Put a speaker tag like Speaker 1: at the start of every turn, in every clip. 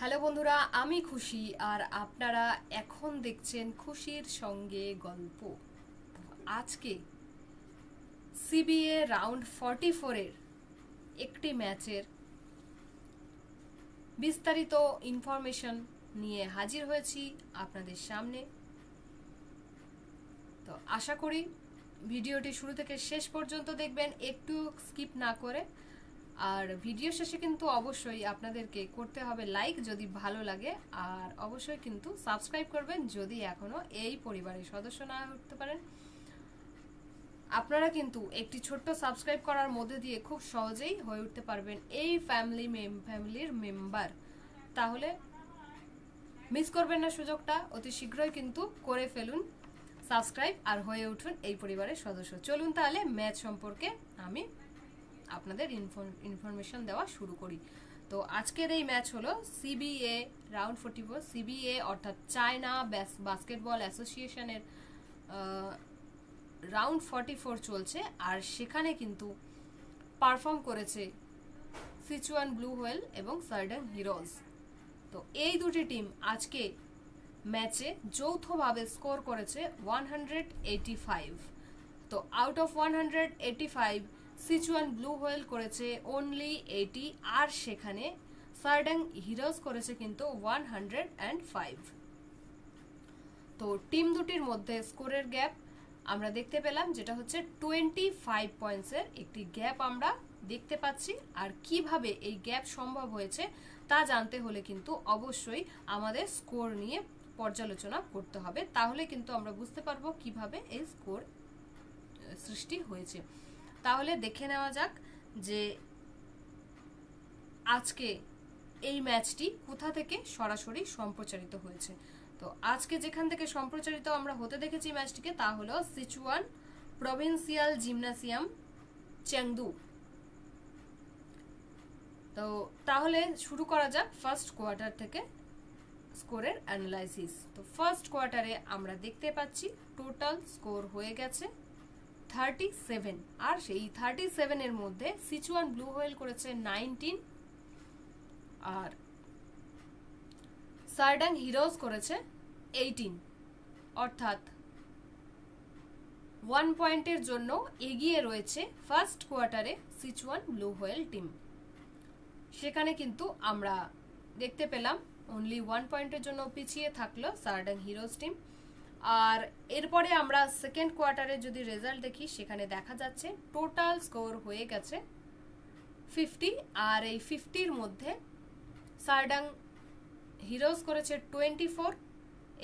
Speaker 1: Hello বন্ধুরা, আমি খুশি আর আপনারা এখন দেখছেন খুশির সঙ্গে গল্প। আজকে সিবিএ রাউন্ড 44-এর একটি ম্যাচের বিস্তারিত ইনফরমেশন নিয়ে হাজির হয়েছি আপনাদের সামনে। তো আশা করি ভিডিওটি শুরু থেকে শেষ পর্যন্ত দেখবেন, একটু স্কিপ না করে। আর ভিডিও শেষে কিন্তু অবশ্যই আপনাদেরকে করতে হবে লাইক যদি ভালো লাগে, আর অবশ্যই কিন্তু সাবস্ক্রাইব করবেন যদি এখনো এই পরিবারের সদস্য না হতে পারেন। আপনারা কিন্তু একটি ছোট্ট সাবস্ক্রাইব করার মধ্যে দিয়ে খুব সহজেই হয়ে উঠতে পারবেন এই ফ্যামিলির মেম্বার। তাহলে মিস করবেন না সুযোগটা, অতি শীঘ্রই কিন্তু করে ফেলুন সাবস্ক্রাইব আর হয়ে উঠুন এই পরিবারের সদস্য। চলুন তাহলে ম্যাচ সম্পর্কে আমি আপনাদের ইনফরমেশন দেওয়া শুরু করি। তো আজকের এই ম্যাচ হলো সিবিএ রাউন্ড 44। সিবিএ অর্থাৎ চায়না বাস্কেটবল অ্যাসোসিয়েশনের রাউন্ড 44 চলছে, আর সেখানে কিন্তু পারফর্ম করেছে সিচুয়ান ব্লু হোয়েল এবং সার্ডাং হিরোজ। তো এই দুটি টিম আজকে ম্যাচে যৌথভাবে স্কোর করেছে 185। তো out of 185 Sichuan Blue Whale করেছে অনলি 80, আর সেখানে সার্ডাং হিরোজ করেছে কিন্তু 105। তো টিম দুটির মধ্যে স্কোরের গ্যাপ আমরা দেখতে পেলাম, যেটা হচ্ছে 25 পয়েন্টসের একটি গ্যাপ আমরা দেখতে পাচ্ছি। আর কিভাবে এই গ্যাপ সম্ভব হয়েছে তা জানতে হলে কিন্তু অবশ্যই আমাদের স্কোর নিয়ে পর্যালোচনা করতে হবে, তাহলে কিন্তু আমরা বুঝতে পারবো কিভাবে এই স্কোর সৃষ্টি হয়েছে। তাহলে দেখে নেওয়া যাক যে আজকে এই ম্যাচটি কোথা থেকে সরাসরি সম্প্রচারিত হয়েছে। তো আজকে যেখান থেকে সম্প্রচারিত আমরা হতে দেখেছি ম্যাচটিকে, তা হলো সিচুয়ান প্রভিন্সিয়াল জিমনাসিয়াম, চেংদু। তো তাহলে শুরু করা যাক ফার্স্ট কোয়ার্টার থেকে স্কোরের অ্যানালাইসিস। তো ফার্স্ট কোয়ার্টারে আমরা দেখতে পাচ্ছি টোটাল স্কোর হয়ে গেছে 37, আর সেই 37 এর মধ্যে সিচুয়ান ব্লু হোয়েল করেছে 19, আর সার্ডাং হিরোজ করেছে 18। অর্থাৎ 1 পয়েন্টের জন্য এগিয়ে রয়েছে ফার্স্ট কোয়ার্টারে সিচুয়ান ব্লু হোয়েল টিম। সেখানে কিন্তু আমরা দেখতে পেলাম অনলি 1 পয়েন্টের জন্য পিছিয়ে থাকলো সার্ডাং হিরোজ টিম। আর এরপরে আমরা সেকেন্ড কোয়ার্টারে যদি রেজাল্ট দেখি, সেখানে দেখা যাচ্ছে টোটাল স্কোর হয়ে গেছে 50, আর এই 50-র মধ্যে সার্ডাং হিরোজ করেছে 24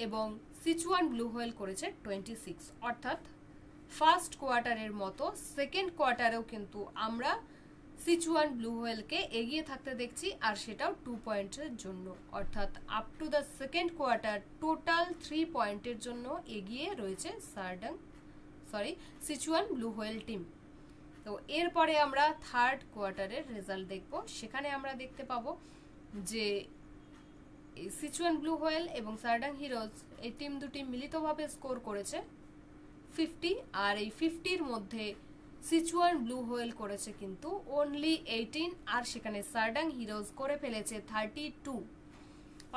Speaker 1: এবং সিচুয়ান ব্লু হোয়েল করেছে 26। অর্থাৎ ফার্স্ট কোয়ার্টারের মতো সেকেন্ড কোয়ার্টারেও কিন্তু আমরা সিচুয়ান ব্লু হোয়েলকে এগিয়ে থাকতে দেখছি, আর সেটাও 2 পয়েন্টের জন্য। অর্থাৎ up to the second quarter total 3 পয়েন্টের জন্য এগিয়ে রয়েছে সিচুয়ান ব্লু হোয়েল টিম। তো এরপরে আমরা থার্ড কোয়ার্টারের রেজাল্ট দেখব। সেখানে আমরা দেখতে পাবো যে সিচুয়ান ব্লু হোয়েল এবং সার্ডাং হিরোজ এই টিম দুটি মিলিতভাবে স্কোর করেছে 50, আর এই 50-র মধ্যে সিচুয়ান ব্লু হোয়েল করেছে কিন্তু অনলি 18, আর সেখানে সার্ডাং হিরোজ করে ফেলেছে 32।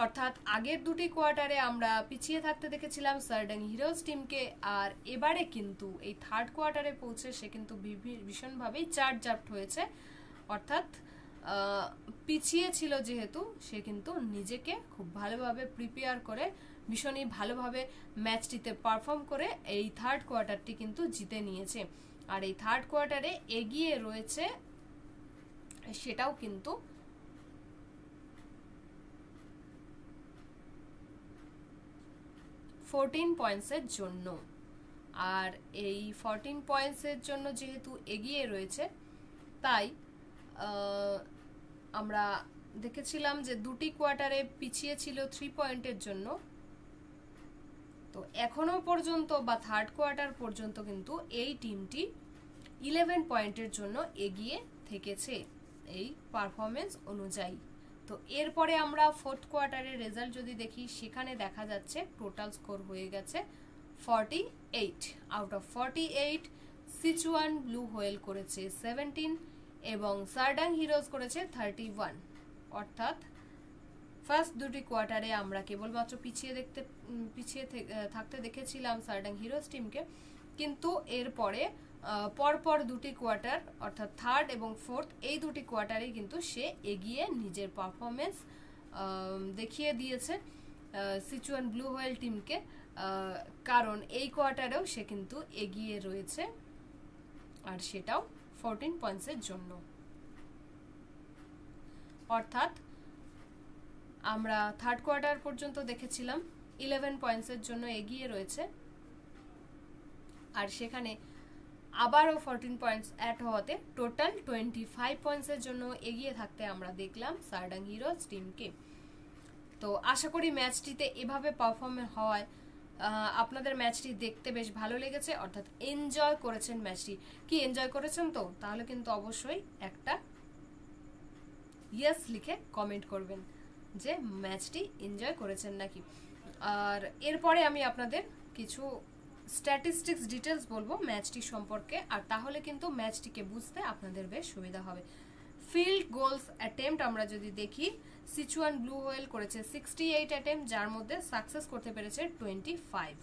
Speaker 1: অর্থাৎ আগের দুটি কোয়ার্টারে আমরা পিছিয়ে থাকতে দেখেছিলাম সার্ডাং হিরোজ টিমকে, আর এবারে কিন্তু এই থার্ড কোয়ার্টারে পৌঁছে সে কিন্তু ভীষণভাবেই চার্জ-আপ হয়েছে। অর্থাৎ পিছিয়ে ছিল যেহেতু, সে কিন্তু নিজেকে খুব ভালোভাবে প্রিপেয়ার করে ভীষণই ভালোভাবে ম্যাচটিতে পারফর্ম করে এই থার্ড কোয়ার্টারটি কিন্তু জিতে নিয়েছে। আর এই থার্ড কোয়ার্টারে এগিয়ে রয়েছে সেটাও কিন্তু 14 পয়েন্টসের জন্য। আর এই 14 পয়েন্টসের জন্য যেহেতু এগিয়ে রয়েছে, তাই আমরা দেখেছিলাম যে দুটি কোয়ার্টারে পিছিয়ে ছিল 3 পয়েন্টের জন্য। তো এখনো পর্যন্ত বা থার্ড কোয়ার্টার পর্যন্ত কিন্তু এই টিমটি 11 পয়েন্টের জন্য এগিয়ে থেকেছে এই পারফরমেন্স অনুযায়ী। তো এরপরে আমরা ফোর্থ কোয়ার্টারের রেজাল্ট যদি দেখি, সেখানে দেখা যাচ্ছে টোটাল স্কোর হয়ে গেছে 48। Out of 48 Sichuan Blue Whale করেছে 17 এবং সার্ডাং হিরোজ করেছে 31। অর্থাৎ ফার্স্ট দুটি কোয়ার্টারে আমরা কেবলমাত্র পিছিয়ে থাকতে দেখেছিলাম সার্ডাং হিরোজ টিমকে, কিন্তু এরপরে পরপর দুটি কোয়ার্টার অর্থাৎ থার্ড এবং ফোর্থ এই দুটি কোয়ার্টারে কিন্তু সে এগিয়ে নিজের পারফরমেন্স দেখিয়ে দিয়েছে সিচুয়ান ব্লু হোয়েল টিমকে, কারণ এই কোয়ার্টারেও সে কিন্তু এগিয়ে রয়েছে, আর সেটাও 14 পয়েন্টসের জন্য। অর্থাৎ আমরা থার্ড কোয়ার্টার পর্যন্ত দেখেছিলাম 11 পয়েন্টসের জন্য এগিয়ে রয়েছে, আর সেখানে আবারও 14 পয়েন্টস অ্যাড হওয়াতে টোটাল 25 পয়েন্টসের জন্য এগিয়ে থাকতে আমরা দেখলাম সার্ডাং হিরোজ টিমকে। তো আশা করি ম্যাচটিতে এভাবে পারফর্ম হওয়ায় আপনাদের ম্যাচটি দেখতে বেশ ভালো লেগেছে, অর্থাৎ এনজয় করেছেন ম্যাচটি। কি এনজয় করেছেন? তো তাহলে কিন্তু অবশ্যই একটা ইয়েস লিখে কমেন্ট করবেন যে ম্যাচটি এনজয় করেছেন নাকি। আর এরপরে আমি আপনাদের কিছু স্ট্যাটিস্টিক্স ডিটেলস বলবো ম্যাচটি সম্পর্কে, আর তাহলে কিন্তু ম্যাচটিকে বুঝতে আপনাদের বেশ সুবিধা হবে। ফিল্ড গোলস অ্যাটেম্প্ট আমরা যদি দেখি, সিচুয়ান ব্লু হোয়েল করেছে 68 অ্যাটেম্প্ট, যার মধ্যে সাকসেস করতে পেরেছে 25,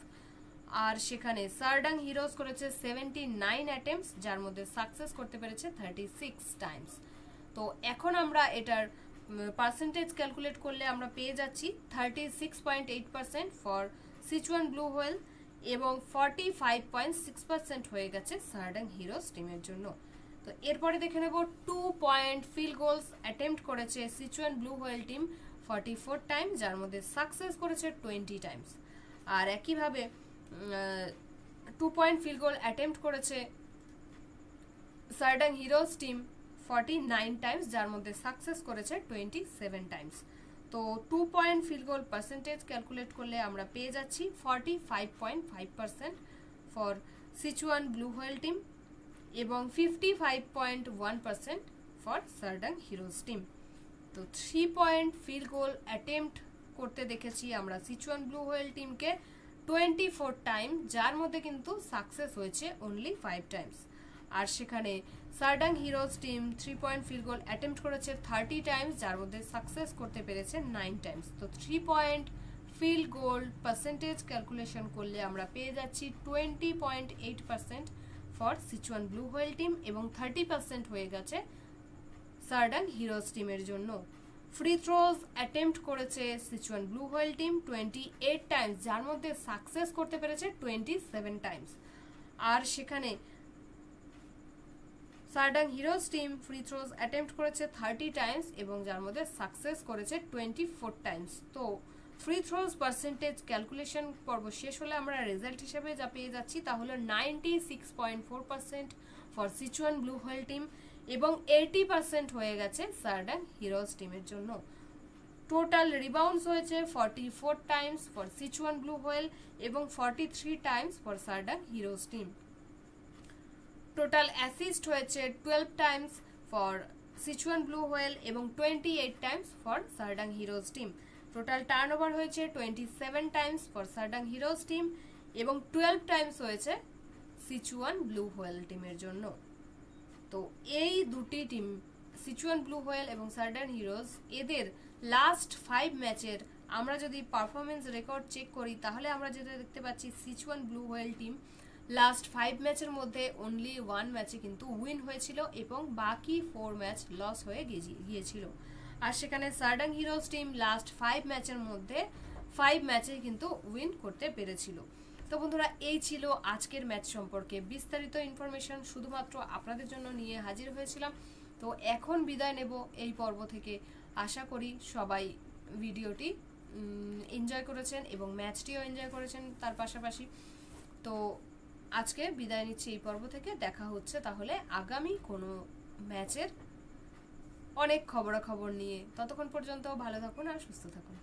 Speaker 1: আর সেখানে সার্ডাং হিরোজ করেছে 79 অ্যাটেম্পটস, যার মধ্যে সাকসেস করতে পেরেছে 36 টাইমস। তো এখন আমরা এটার পার্সেন্টেজ ক্যালকুলেট করলে আমরা পেয়ে যাচ্ছি 36.8% ফর সিচুয়ান ব্লু হোয়েল এবং 45.6% হয়ে গেছে সার্ডাং হিরোজ টিমের জন্য। তো এরপরে দেখে নেব 2 পয়েন্ট ফিল্ড গোলস অ্যাটেম্প্ট করেছে Sichuan Blue Whale team 44 time, যার মধ্যে সাকসেস করেছে 20 টাইমস। আর একইভাবে 2 পয়েন্ট ফিল্ড গোল অ্যাটেম্প্ট করেছে সার্ডাং হিরোজ টিম 49 টাইমস, যার মধ্যে সাকসেস করেছে 27 টাইমস। তো 2 point field goal percentage calculate করলে আমরা পেয়ে যাচ্ছি 45.5% for Sichuan Blue Whale team এবং 55.1% ফর সার্ডাং হিরোজ টিম। তো 3 পয়েন্ট ফিল্ড গোল অ্যাটেম্প্ট করতে দেখেছি আমরা সিচুয়ান ব্লু হোয়েল টিমকে 24 টাইম, যার মধ্যে কিন্তু সাকসেস হয়েছে অনলি 5 টাইমস। আর সেখানে Shandong Heroes team 3 point field goal attempt করেছে 30 টাইমস, যার মধ্যে সাকসেস করতে পেরেছে 9 টাইমস। তো 3 point field goal percentage calculation করলে আমরা পেয়ে যাচ্ছি 20.8% for Sichuan Blue Whale team এবং 30% হয়ে গেছে সার্ডাং হিরোজ টিমের জন্য। ফ্রি থ্রোজ অ্যাটেম্প্ট করেছে Sichuan Blue Whale team 28 times, যার মধ্যে সাকসেস করতে পেরেছে 27 টাইমস। আর সেখানে Shandong Heroes team free throws attempt করেছে 30 টাইমস এবং যার মধ্যে সাকসেস করেছে 24 টাইমস। তো ফ্রি থ্রোজ পার্সেন্টেজ ক্যালকুলেশন পর্ব শেষ হলে আমরা রেজাল্ট হিসেবে যা পেয়ে যাচ্ছি তা হলো 96.4% for Sichuan Blue Whale team এবং 80% হয়ে গেছে সার্ডাং হিরোজ টিমের জন্য। টোটাল রিবাউন্ডস হয়েছে 44 times for Sichuan Blue Whale এবং 43 times for Shandong Heroes team. Total assist হয়েছে 12 times for Sichuan Blue Whale এবং 28 times for Shandong Heroes team. Total turnover হয়েছে 27 times for Shandong Heroes team এবং 12 Times হয়েছে Sichuan Blue whale টিমের জন্য। তো এই দুটি টিম সিচুয়ান ব্লু হোয়েল এবং সার্ডাং হিরোজ এদের লাস্ট 5 ম্যাচের আমরা যদি পারফরমেন্স রেকর্ড চেক করি তাহলে আমরা যেটা দেখতে পাচ্ছি Sichuan Blue Whale team last 5 ম্যাচের মধ্যে অনলি 1 ম্যাচে কিন্তু উইন হয়েছিল এবং বাকি 4 ম্যাচ লস হয়ে গিয়েছিল। আর সেখানে সার্ডাং হিরোজ টিম লাস্ট 5 ম্যাচের মধ্যে 5 ম্যাচে কিন্তু উইন করতে পেরেছিল। তো বন্ধুরা, এই ছিল আজকের ম্যাচ সম্পর্কে বিস্তারিত ইনফরমেশন, শুধুমাত্র আপনাদের জন্য নিয়ে হাজির হয়েছিলাম। তো এখন বিদায় নেব এই পর্ব থেকে। আশা করি সবাই ভিডিওটি এনজয় করেছেন এবং ম্যাচটিও এনজয় করেছেন তার পাশাপাশি। তো আজকে বিদায় নিচ্ছি এই পর্ব থেকে। দেখা হচ্ছে তাহলে আগামী কোনো ম্যাচের অনেক খবরাখবর নিয়ে। ততক্ষণ পর্যন্ত ভালো থাকুন আর সুস্থ থাকুন।